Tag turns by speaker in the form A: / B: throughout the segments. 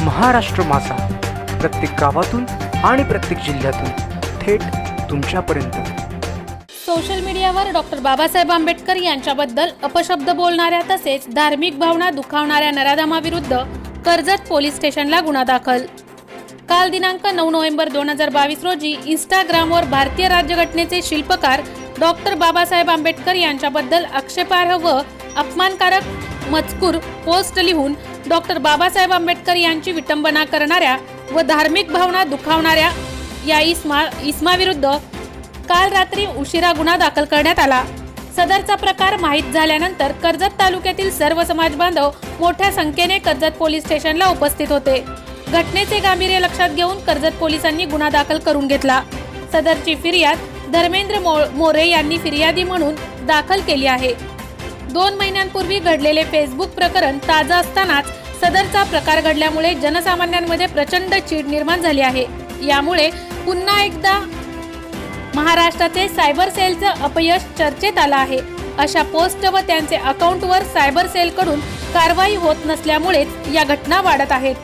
A: महाराष्ट्र माझा, प्रत्येक गावातून आणि प्रत्येक जिल्ह्यातून थेट तुमच्यापर्यंत।
B: सोशल मीडियावर डॉक्टर बाबासाहेब आंबेडकर यांच्याबद्दल अपशब्द बोलणाऱ्या तसेच धार्मिक भावना दुखावणाऱ्या नराधमाविरुद्ध कर्जत पोलीस स्टेशनला गुन्हा दाखल। काल दिनांक 9 नोव्हेंबर 2022 रोजी इंस्टाग्रामवर भारतीय राज्यघटनेचे शिल्पकार डॉक्टर बाबासाहेब आंबेडकर यांच्याबद्दल आक्षेपार्ह व अपमानकारक मजकूर पोस्ट लिहून डॉक्टर बाबासाहेब आंबेडकर यांची विटंबना करणाऱ्या व धार्मिक भावना दुखावणाऱ्या या इसमाविरुद्ध काल रात्री उशिरा गुन्हा दाखल करण्यात आला। सदरचा प्रकार माहीत झाल्यानंतर कर्जत तालुक्यातील सर्व समाज बांधव मोठ्या संख्येने कर्जत पोलीस स्टेशनला उपस्थित होते। घटनेचे गांभीर्य लक्षात घेऊन कर्जत पोलिसांनी गुन्हा दाखल करून घेतला। सदरची फिर्याद धर्मेंद्र मोरे यांनी फिर्यादी म्हणून दाखल केली आहे। 2 महिन्यांपूर्वी घडलेले फेसबुक प्रकरण ताजा असतानाच सदरचा प्रकार घडल्यामुळे जनसामान्यांमध्ये प्रचंड चीड निर्माण झाली आहे। यामुळे पुन्हा एकदा महाराष्ट्राचे सायबर सेलचं अपयश चर्चेत आलं आहे। अशा पोस्ट व त्यांचे अकाउंटवर सायबर सेलकडून कारवाई होत नसल्यामुळेच या घटना वाढत आहेत।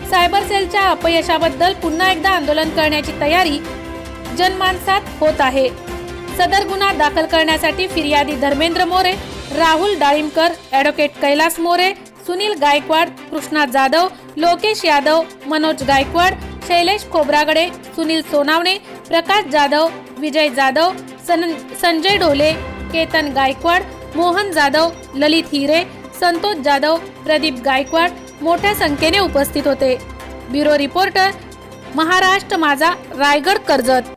B: सायबर सेलच्या अपयशाबद्दल पुन्हा एकदा आंदोलन करण्याची तयारी जनमानसात होत आहे। सदर गुन्हा दाखल करण्यासाठी फिर्यादी धर्मेंद्र मोरे, राहुल डाळिंबकर, ॲडव्होकेट कैलास मोरे, सुनील गायकवाड, कृष्णा जाधव, लोकेश यादव, मनोज गायकवाड, शैलेश खोब्रागडे, सुनील सोनावणे, प्रकाश जाधव, विजय जाधव, संजय ढोले, केतन गायकवाड, मोहन जाधव, ललित हिरे, संतोष जाधव, प्रदीप गायकवाड मोठ्या संख्येने उपस्थित होते। ब्युरो रिपोर्टर, महाराष्ट्र माझा, रायगड, कर्जत।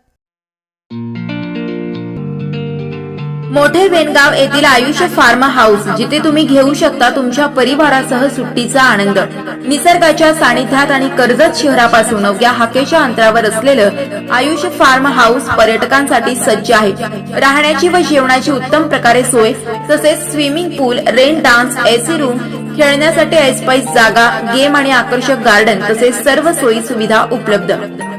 C: मोठे वेनगाव येथील आयुष्य फार्म हाऊस, जिथे तुम्ही घेऊ शकता तुमच्या परिवारासह सुट्टीचा आनंद। निसर्गाच्या सानिध्यात आणि कर्जत शहरापासून अवघ्या हाकेच्या अंतरावर असलेलं आयुष्य फार्म हाऊस पर्यटकांसाठी सज्ज आहे। राहण्याची व जेवणाची उत्तम प्रकारे सोय, तसेच स्विमिंग पूल, रेन डान्स, एसी रूम, खेळण्यासाठी ऐसपैस जागा, गेम आणि आकर्षक गार्डन तसेच सर्व सोयी सुविधा उपलब्ध।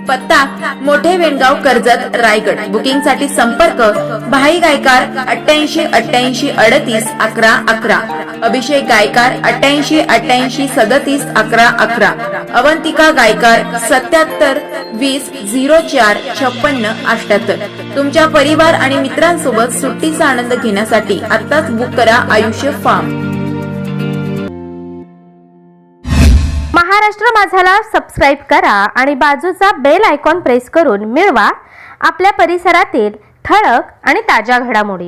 C: पत्ता मोठे वेनगाव, कर्जत, रायगड। बुकिंग साठी संपर्क भाई गायकार 88 88 38 11 11, अभिषेक गायकार 88 88 37 11 11, अवंतिका गायकार 77 20 04 56 78। तुमच्या परिवार आणि मित्रांसोबत सुट्टीचा आनंद घेण्यासाठी आत्ताच बुक करा आयुष्य फार्म।
D: महाराष्ट्र माझाला सबस्क्राइब करा आणि बाजूचा बेल आयकॉन प्रेस करून मिळवा आपल्या परिसरातील ठळक आणि ताज्या घडामोडी।